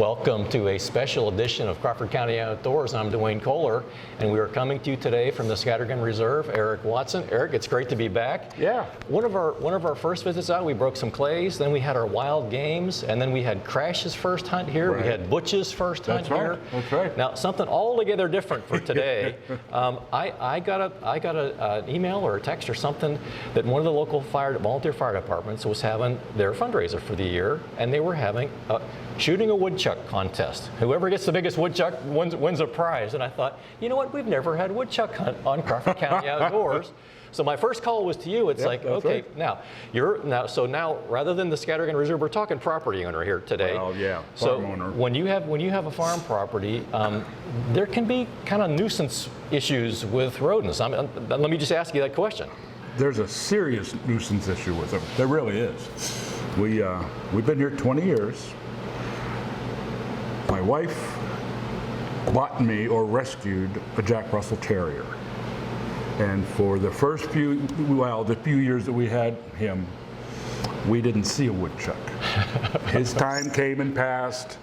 Welcome to a special edition of Crawford County Outdoors. I'm Duane Kohler, and we are coming to you today from the Scattergun Reserve. Eric Watson. Eric, it's great to be back. Yeah. One of our first visits out, we broke some clays, then we had our wild games, and then we had Crash's first hunt here. Right. We had Butch's first hunt here. That's right. Now, something altogether different for today. I got an email or a text or something that one of the local volunteer fire departments was having their fundraiser for the year, and they were having shooting a woodchuck contest. Whoever gets the biggest woodchuck wins a prize. And I thought, you know what? We've never had woodchuck hunt on Crawford County Outdoors. So my first call was to you. It's like, okay, right. So now rather than the Scattergun Reserve, we're talking property owner here today. Well, yeah, farm owner. When you have a farm property, there can be kind of nuisance issues with rodents. Let me just ask you that question. There's a serious nuisance issue with them. There really is. We've been here 20 years. My wife bought me or rescued a Jack Russell Terrier. And for the first few years that we had him, we didn't see a woodchuck. His time came and passed,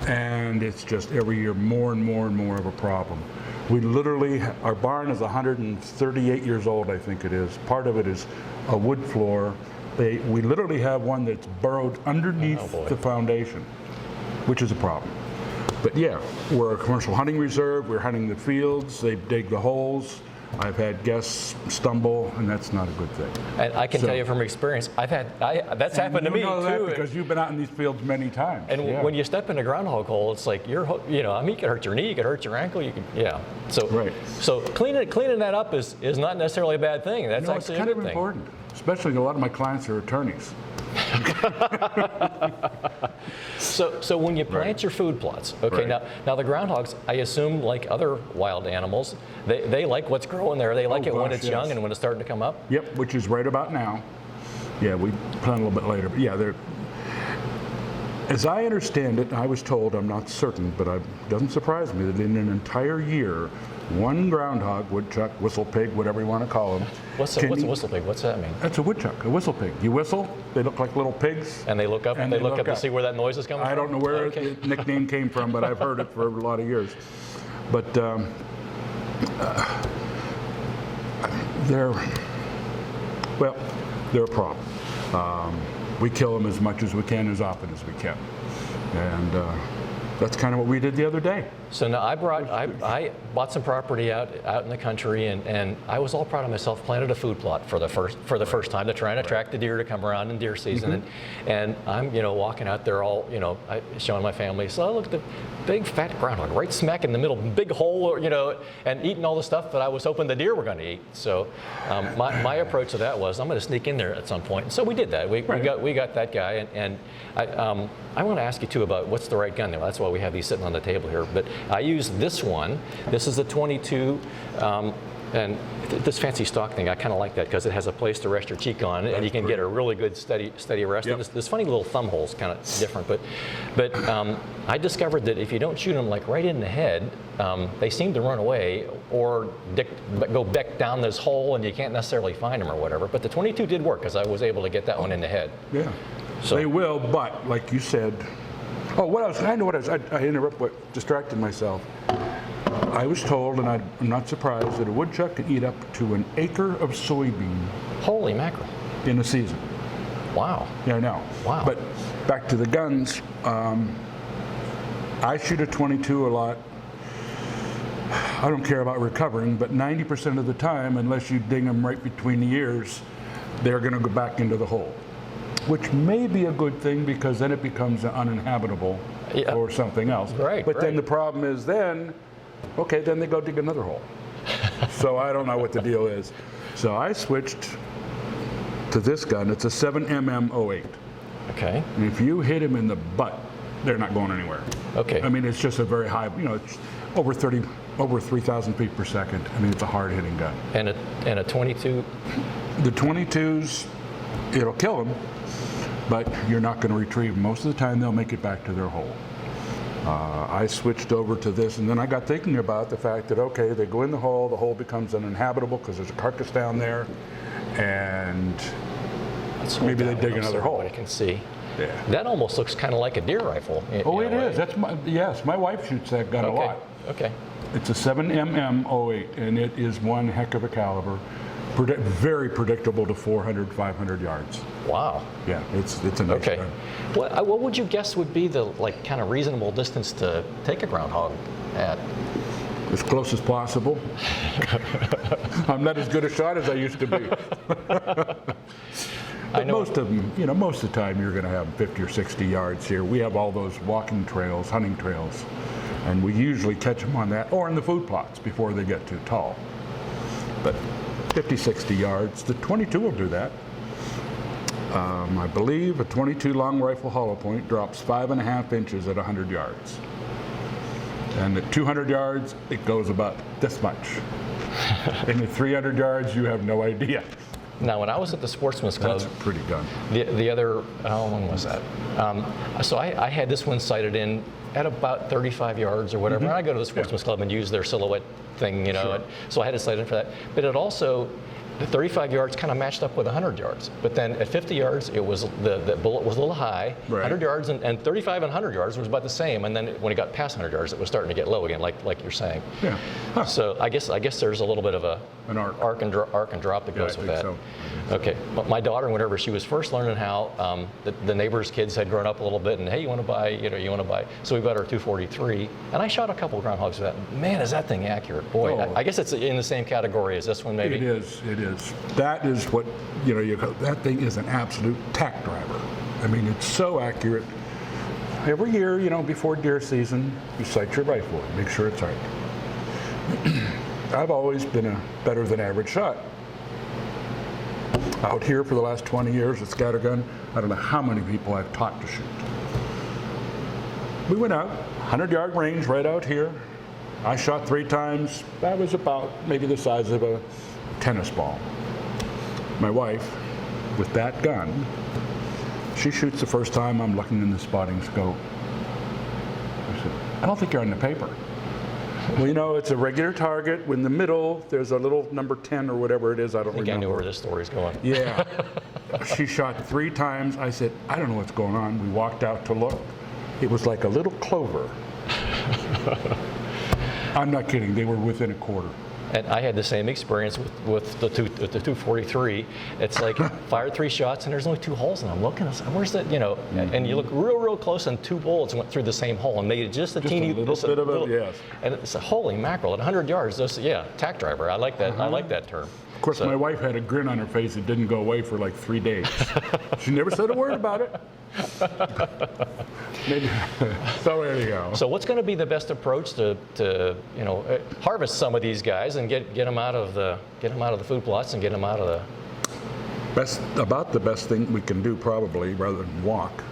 and it's just every year more and more and more of a problem. We literally, our barn is 138 years old, I think it is. Part of it is a wood floor. We literally have one that's burrowed underneath the foundation, which is a problem. But yeah, we're a commercial hunting reserve. We're hunting the fields. They dig the holes. I've had guests stumble, and that's not a good thing. And I can tell you from experience, that's happened to me know that too. Because you've been out in these fields many times. And when you step in a groundhog hole, it's like you can hurt your knee, you can hurt your ankle, So right. So cleaning that up is not necessarily a bad thing. That's actually it's kind a good of thing. important, especially a lot of my clients are attorneys. So when you plant your food plots, okay, now the groundhogs, I assume, like other wild animals, they like what's growing there. They like it when it's young and when it's starting to come up. Yep, which is right about now. Yeah, we plant a little bit later, but yeah, they're. As I understand it, I was told, I'm not certain, but it doesn't surprise me that in an entire year, one groundhog, woodchuck, whistle pig, whatever you want to call them. What's a whistle pig? What's that mean? That's a woodchuck, a whistle pig. You whistle, they look like little pigs. And they look up, they look up to see where that noise is coming from? I don't know where the nickname came from, but I've heard it for a lot of years. But they're a problem. We kill them as much as we can, as often as we can. And that's kind of what we did the other day. So now I bought some property out in the country, and I was all proud of myself. Planted a food plot for the first time to try and attract the deer to come around in deer season. And I'm walking out there all showing my family. So I look at the big fat groundhog right smack in the middle, big hole, and eating all the stuff that I was hoping the deer were going to eat. So my approach to that was I'm going to sneak in there at some point. And so we did that. We got that guy, and I want to ask you too about what's the right gun there. That's why we have these sitting on the table here. But I use this one. This is a 22, and this fancy stock thing, I kind of like that because it has a place to rest your cheek on, and you can get a really good steady rest. Yep. This funny little thumb hole is kind of different, but I discovered that if you don't shoot them like right in the head, they seem to run away or go back down this hole, and you can't necessarily find them or whatever. But the 22 did work because I was able to get that one in the head. Yeah, so they will, but like you said. Oh, what else? I know what else. I distracted myself. I was told, and I'm not surprised, that a woodchuck can eat up to an acre of soybean. Holy mackerel. In a season. Wow. Yeah, I know. Wow. But back to the guns, I shoot a 22 a lot. I don't care about recovering, but 90% of the time, unless you ding them right between the ears, they're going to go back into the hole. Which may be a good thing because then it becomes uninhabitable or something else. Right. But then the problem is then they go dig another hole. So I don't know what the deal is. So I switched to this gun. It's a 7mm 08. Okay. And if you hit him in the butt, they're not going anywhere. Okay. I mean, it's just a very high, it's over 3,000 feet per second. I mean, it's a hard-hitting gun. And a 22? The 22s, it'll kill them. But you're not going to retrieve them. Most of the time, they'll make it back to their hole. I switched over to this, and then I got thinking about the fact that, okay, they go in the hole becomes uninhabitable because there's a carcass down there, and maybe they dig another hole. I can see. Yeah. That almost looks kind of like a deer rifle. Oh, it is. That's yes, my wife shoots that gun a Okay. lot. Okay. It's a 7mm 08, and it is one heck of a caliber. Very predictable to 400, 500 yards. Wow. Yeah, it's a nice Okay. gun. What would you guess would be the kind of reasonable distance to take a groundhog at? As close as possible. I'm not as good a shot as I used to be. But most of them, most of the time you're going to have 50 or 60 yards here. We have all those walking trails, hunting trails, and we usually catch them on that or in the food plots before they get too tall. But 50, 60 yards. The 22 will do that. I believe a 22 long rifle hollow point drops 5.5 inches at 100 yards. And at 200 yards, it goes about this much. And at 300 yards, you have no idea. Now, when I was at the Sportsman's Club, That's a pretty gun. the other, when was that? So I had this one sighted in at about 35 yards or whatever. And I go to the Sportsman's Club and use their silhouette thing, Sure. and so I had it sighted in for that. But it also, the 35 yards kind of matched up with 100 yards. But then at 50 yards, it was the bullet was a little high. Right. 100 yards and 35 and 100 yards was about the same. And then when it got past 100 yards, it was starting to get low again, like you're saying. Yeah. Huh. So I guess there's a little bit of An arc. arc and drop that Yeah, goes I with think that. so. Okay, but my daughter, whenever she was first learning how, the neighbors' kids had grown up a little bit, and hey, you want to buy? So we bought her 243, and I shot a couple of groundhogs with that. Man, is that thing accurate? Boy, Oh. I guess it's in the same category as this one, maybe. It is. That is what, that thing is an absolute tack driver. I mean, it's so accurate. Every year, before deer season, you sight your rifle and make sure it's right. I've always been a better than average shot. Out here for the last 20 years at Scattergun, I don't know how many people I've taught to shoot. We went out, 100-yard range right out here. I shot 3 times. That was about maybe the size of a tennis ball. My wife, with that gun, she shoots the first time. I'm looking in the spotting scope. I said, I don't think you're on the paper. Well, it's a regular target. In the middle, there's a little number 10 or whatever it is. I don't I think remember. I knew where this story's going. Yeah. She shot 3 times. I said, I don't know what's going on. We walked out to look. It was like a little clover. I'm not kidding. They were within a quarter. And I had the same experience with the 243. It's like fired 3 shots and there's only 2 holes, and I'm looking. I said, where's that? And you look real close, and 2 bullets went through the same hole and made just a teeny little bit of a yes. And it's a holy mackerel at 100 yards. Tack driver. I like that. I like that term. Of course, my wife had a grin on her face. It didn't go away for like 3 days. She never said a word about it. Maybe. So there you go. So what's going to be the best approach to harvest some of these guys and get them out of the food plots and get them out of the best thing we can do, probably rather than walk,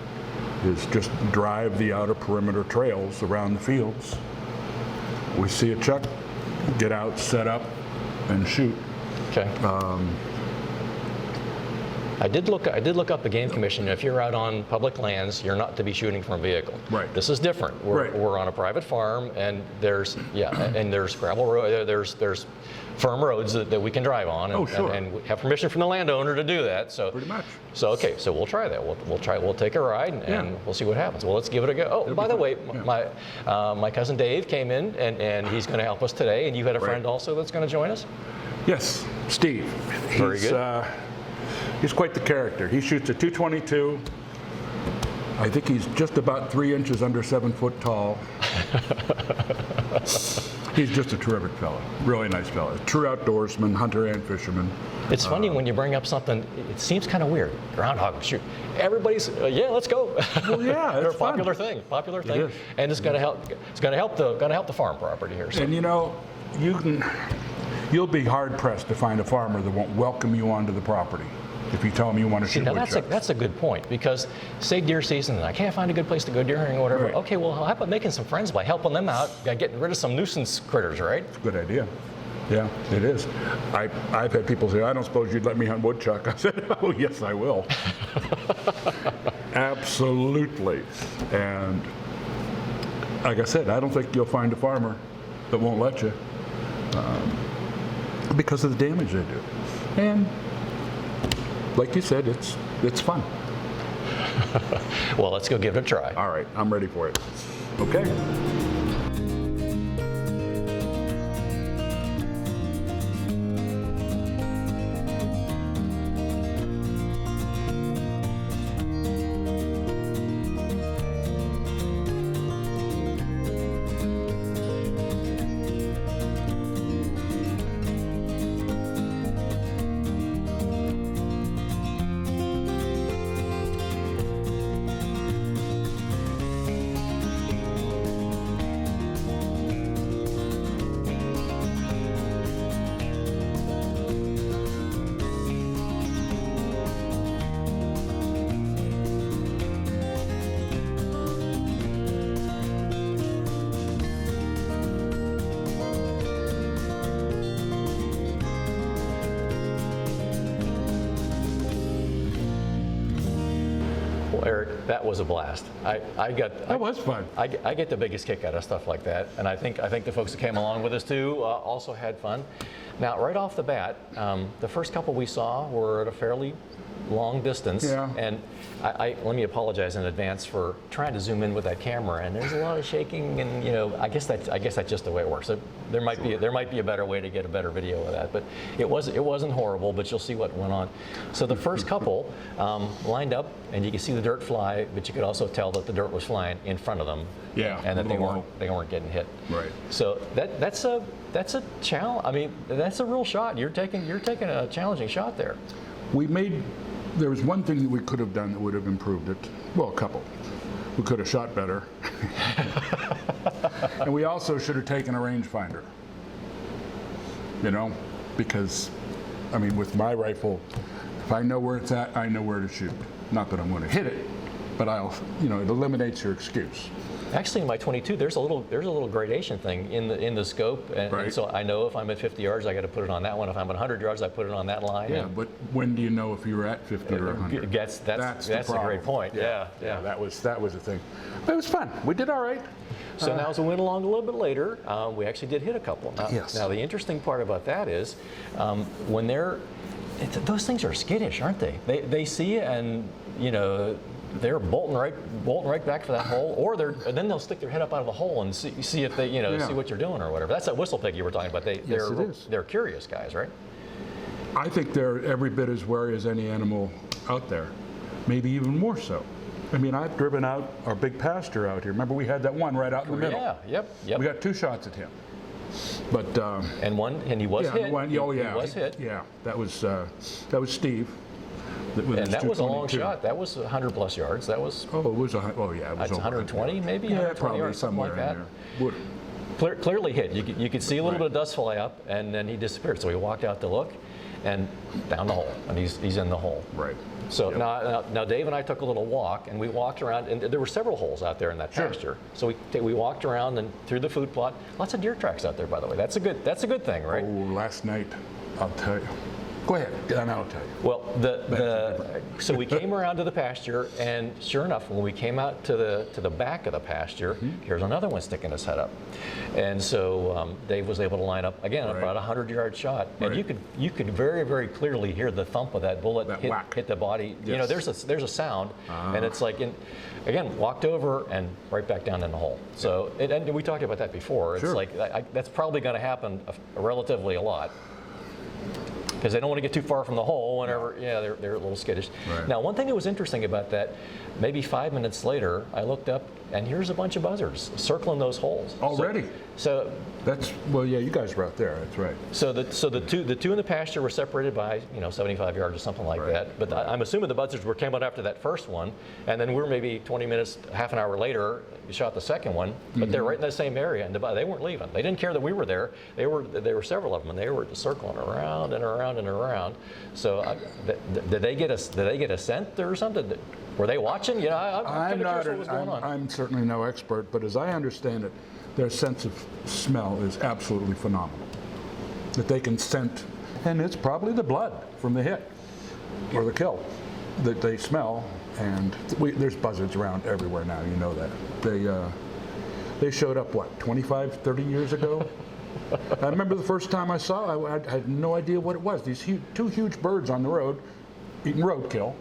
is just drive the outer perimeter trails around the fields. We see a chuck, get out, set up, and shoot. Okay. I did look up the Game Commission. If you're out on public lands, you're not to be shooting from a vehicle. Right. This is different. We're on a private farm, and there's gravel road. There's firm roads that we can drive on, and we have permission from the landowner to do that. So pretty much. So okay, so we'll try that. We'll take a ride and we'll see what happens. Well, let's give it a go. Oh, by the way, my cousin Dave came in and he's going to help us today. And you had a friend also that's going to join us. Yes, Steve. Very good. He's quite the character. He shoots a 222. I think he's just about 3 inches under 7 foot tall. He's just a terrific fellow. Really nice fellow. True outdoorsman, hunter and fisherman. It's funny when you bring up something. It seems kind of weird. Groundhog shoot. Everybody's let's go. Well, yeah, They're it's a popular thing. Popular thing. is. And it's going to help. It's going to help the farm property here. So. And you'll be hard pressed to find a farmer that won't welcome you onto the property if you tell them you want to shoot Now woodchucks. that's a good point, because say deer season and I can't find a good place to go deer hunting or whatever. Right. Okay, well, how about making some friends by helping them out, by getting rid of some nuisance critters, right? Good idea. Yeah, it is. I've had people say, I don't suppose you'd let me hunt woodchuck. I said, oh, yes, I will. Absolutely. And like I said, I don't think you'll find a farmer that won't let you because of the damage they do. And like you said, it's fun. Well, let's go give it a try. All right, I'm ready for it. Okay. Well, Eric, that was a blast. That was fun. I get the biggest kick out of stuff like that, and I think the folks that came along with us too also had fun. Now, right off the bat, the first couple we saw were at a fairly long distance, Yeah. and let me apologize in advance for trying to zoom in with that camera. And there's a lot of shaking, and I guess that's just the way it works. So there might be a better way to get a better video of that, but it wasn't horrible. But you'll see what went on. So the first couple lined up, and you could see the dirt fly, but you could also tell that the dirt was flying in front of them. Yeah, and that they low. weren't getting hit. Right. So that's a challenge. I mean, that's a real shot. You're taking a challenging shot there. There was one thing that we could have done that would have improved it. Well, a couple. We could have shot better. And we also should have taken a rangefinder. Because, I mean, with my rifle, if I know where it's at, I know where to shoot. Not that I'm going to hit it, but it eliminates your excuse. Actually, in my 22, there's a little gradation thing in the scope, and Right. so I know if I'm at 50 yards, I got to put it on that one. If I'm at 100 yards, I put it on that line. Yeah, but when do you know if you're at 50 or 100? That's the a great point. Yeah. That was the thing. But it was fun. We did all right. So now as we went along a little bit later, we actually did hit a couple. Yes. Now the interesting part about that is when those things are skittish, aren't they? They see you and they're bolting right back for that hole, or then they'll stick their head up out of the hole and see if they see what you're doing or whatever. That's that whistle pig you were talking about. They're curious guys, right? I think they're every bit as wary as any animal out there, maybe even more so. I mean, I've driven out our big pasture out here. Remember, we had that one right out in the middle. Yeah, yep. We got 2 shots at him, but and he was hit. He was hit. Yeah, that was Steve. And that was a long shot. That was 100 plus yards. That was. Oh, it was it was that's 120 maybe. Yeah, 120 probably yards, something like that. Clearly hit. You could see a little bit of dust fly up, and then he disappeared. So we walked out to look, and down the hole, and he's in the hole. Right. So now Dave and I took a little walk, and we walked around, and there were several holes out there in that pasture. So we walked around and through the food plot. Lots of deer tracks out there, by the way. That's a good thing, right? Oh, last night, I'll tell you. Go ahead, and I'll tell you. Well, so we came around to the pasture, and sure enough, when we came out to the back of the pasture, here's another one sticking his head up, and so Dave was able to line up again about a 100-yard shot, and you could very, very clearly hear the thump of that bullet hit the body. Yes. There's a sound, and it's like again walked over and right back down in the hole. So and we talked about that before. It's like that's probably going to happen relatively a lot. Because they don't want to get too far from the hole whenever, they're a little skittish. Right. Now, one thing that was interesting about that, maybe 5 minutes later, I looked up, and here's a bunch of buzzards circling those holes. Already? So you guys were out there, that's right. So the two in the pasture were separated by 75 yards or something like that. But I'm assuming the buzzards came out after that first one, and then we're maybe 20 minutes, half an hour later, you shot the second one. But they're right in the same area, and they weren't leaving. They didn't care that we were there. There were several of them, and they were circling around and around and around. So did they get a scent or something? Were they watching? I'm kind of curious what was going on. I'm certainly no expert, but as I understand it, their sense of smell is absolutely phenomenal. That they can scent, and it's probably the blood from the hit or the kill that they smell. And there's buzzards around everywhere now, you know that. They showed up, 25, 30 years ago? I remember the first time I saw it, I had no idea what it was. These two huge birds on the road eating roadkill.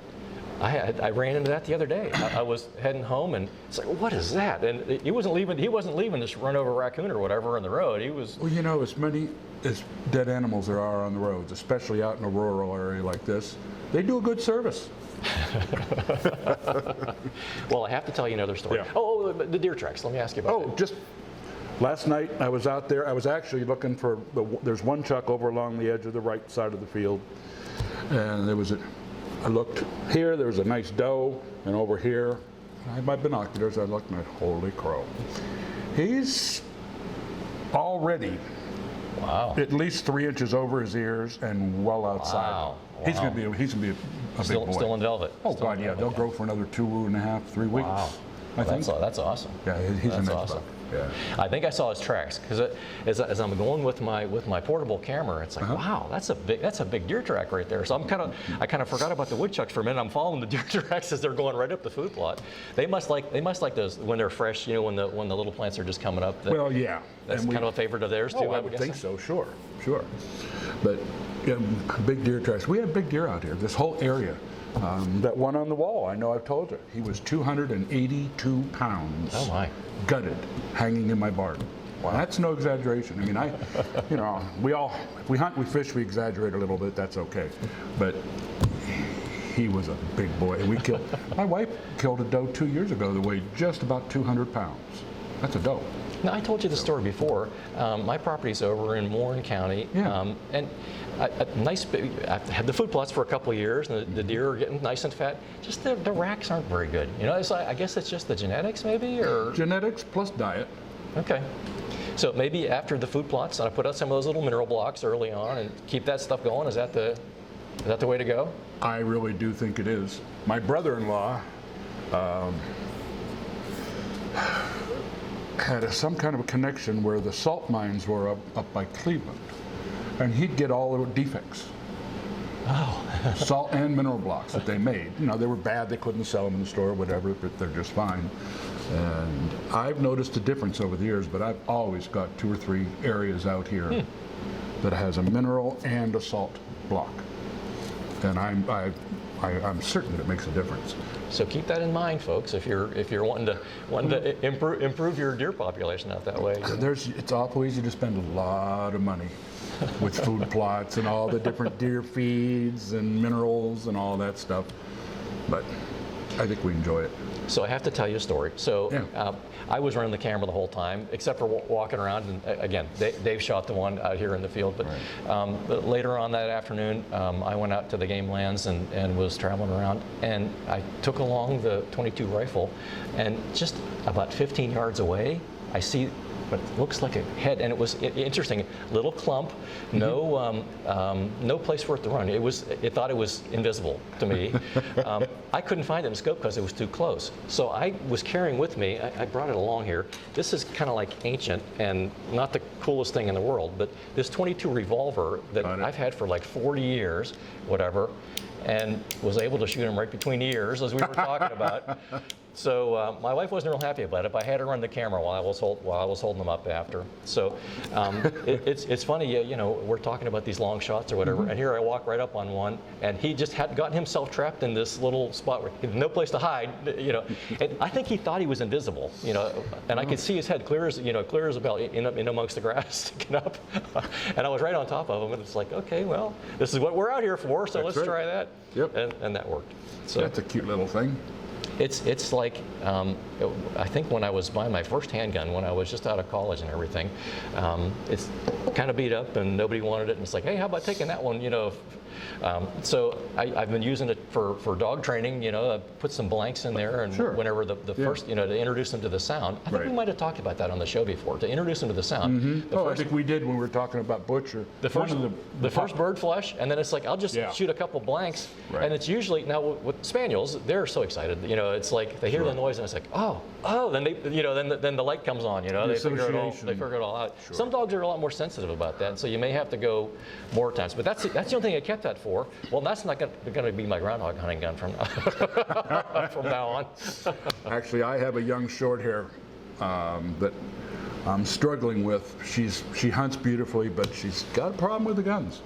I ran into that the other day. I was heading home, and it's like, what is that? And he wasn't leaving. He wasn't leaving this run over raccoon or whatever on the road. He was. Well, you know, as many as dead animals there are on the roads, especially out in a rural area like this, they do a good service. Well, I have to tell you another story. Yeah. Oh, the deer tracks. Let me ask you about that. Just last night I was out there. I was actually looking for there's one chuck over along the edge of the right side of the field, and there was I looked here. There was a nice doe, and over here, I had my binoculars. I looked, and I, holy crow! He's already at least 3 inches over his ears and well outside. Wow. He's gonna be a big boy. Still in velvet. Oh Still God, in yeah, velvet, they'll grow for another 2.5, 3 weeks. Wow. I think. That's awesome. Yeah, he's That's a nice awesome. buck. Yeah. I think I saw his tracks because as I'm going with my portable camera, it's like, wow, that's a big deer track right there. So I kind of forgot about the woodchucks for a minute. I'm following the deer tracks as they're going right up the food plot. They must like those when they're fresh. You know, when the little plants are just coming up. Well, yeah. That's kind of a favorite of theirs too. I would think so. Sure. But yeah, big deer tracks. We have big deer out here. This whole area. That one on the wall, I know I've told you, he was 282 pounds. Oh my. Gutted, hanging in my barn. Wow. That's no exaggeration. I mean, you know, if we hunt, we fish, we exaggerate a little bit, that's okay. But he was a big boy. And my wife killed a doe 2 years ago that weighed just about 200 pounds. That's a doe. Now, I told you the story before. My property's over in Warren County, and I've had the food plots for a couple of years, and the deer are getting nice and fat. Just the racks aren't very good. You know, I guess it's just the genetics, maybe, or genetics plus diet. Okay. So maybe after the food plots, I put out some of those little mineral blocks early on and keep that stuff going. Is that the way to go? I really do think it is. My brother-in-law had some kind of a connection where the salt mines were up by Cleveland, and he'd get all the defects. Oh. Salt and mineral blocks that they made. You know, they were bad, they couldn't sell them in the store or whatever, but they're just fine. And I've noticed a difference over the years, but I've always got 2 or 3 areas out here that has a mineral and a salt block. And I'm certain that it makes a difference. So keep that in mind, folks, if you're wanting to improve your deer population out that way. It's awful easy to spend a lot of money with food plots and all the different deer feeds and minerals and all that stuff, but I think we enjoy it. So I have to tell you a story. So I was running the camera the whole time, except for walking around. And again, Dave shot the one out here in the field. But later on that afternoon, I went out to the game lands and was traveling around. And I took along the .22 rifle, and just about 15 yards away, I see what looks like a head, and it was interesting. Little clump, no place for it to run. It thought it was invisible to me. I couldn't find it in the scope because it was too close. So I was carrying with me. I brought it along here. This is kind of like ancient and not the coolest thing in the world, but this .22 revolver that I've had for like 40 years, whatever, and was able to shoot him right between the ears, as we were talking about. So my wife wasn't real happy about it, but I had her run the camera while I was holding them up after. So it's funny, you know, we're talking about these long shots or whatever, and here I walk right up on one, and he just had gotten himself trapped in this little spot where he had no place to hide, you know. And I think he thought he was invisible, you know, and I could see his head clear as a bell in amongst the grass sticking up, and I was right on top of him, and it's like, okay, well, this is what we're out here for, so let's try that. Yep. And that worked. So that's a cute little thing. It's like, I think when I was buying my first handgun, when I was just out of college and everything, it's kind of beat up and nobody wanted it. And it's like, hey, how about taking that one, you know? So I've been using it for dog training, you know, I put some blanks in there, and whenever the first, you know, to introduce them to the sound. I think we might have talked about that on the show before, to introduce them to the sound. I think we did when we were talking about Butcher. The first bird flush, and then it's like, I'll just shoot a couple blanks, and it's usually, now with spaniels, they're so excited, you know, it's like they hear the noise and it's like, oh, then they, you know, then the light comes on, you know, they figure it all out. Some dogs are a lot more sensitive about that, so you may have to go more times, but that's the only thing I kept that for. Well, that's not going to be my groundhog hunting gun from now on. Actually, I have a young short hair that I'm struggling with. She hunts beautifully, but she's got a problem with the guns.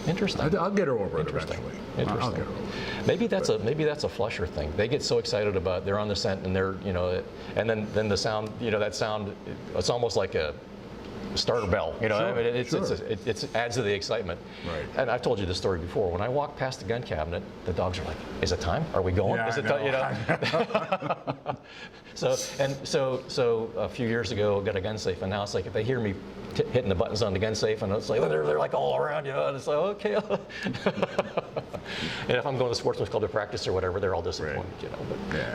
Interesting. I'll get her over it eventually. Interesting. I'll get her over it. Maybe that's a flusher thing. They get so excited about they're on the scent and they're and then the sound that sound, it's almost like a starter bell. Sure, I mean, sure. it adds to the excitement. Right. And I've told you this story before. When I walk past the gun cabinet, the dogs are like, "Is it time? Are we going? Yeah, Is it I time?" So a few years ago, I got a gun safe, and now it's like if they hear me hitting the buttons on the gun safe, and it's like they're like all around you, and it's like okay. And if I'm going to sportsman's club to practice or whatever, they're all disappointed,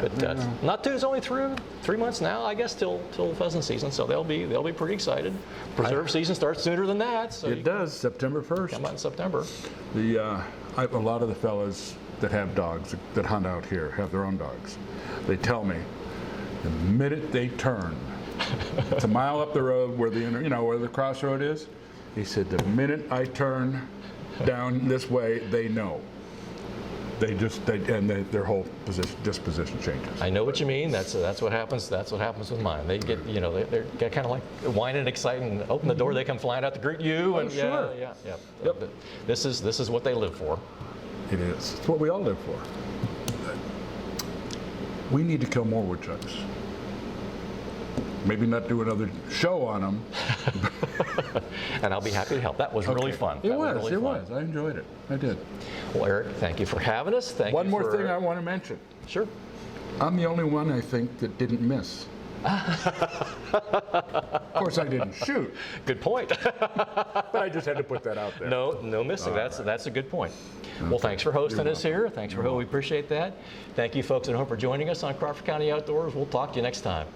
But not too. It's only 3 months now, I guess, till pheasant season, so they'll be pretty excited. Preserve season starts sooner than that, so It does, September 1st. come out in September. A lot of the fellas that have dogs, that hunt out here, have their own dogs. They tell me, the minute they turn, it's a mile up the road where where the crossroad is. He said, the minute I turn down this way, they know. Their whole disposition changes. I know what you mean. That's what happens. That's what happens with mine. They get they're kind of like whining and excited, and open the door, they come flying out to greet you. And sure. Yep. This is what they live for. It is. It's what we all live for. We need to kill more woodchucks. Maybe not do another show on them. And I'll be happy to help. That was really fun. It was. I enjoyed it. I did. Well, Eric, thank you for having us. One more thing I want to mention. Sure. I'm the only one, I think, that didn't miss. Of course, I didn't shoot, Good point. but I just had to put that out there. No missing. That's a good point. Well, thanks for hosting us here. Thanks for we appreciate that. Thank you, folks at home, for joining us on Crawford County Outdoors. We'll talk to you next time.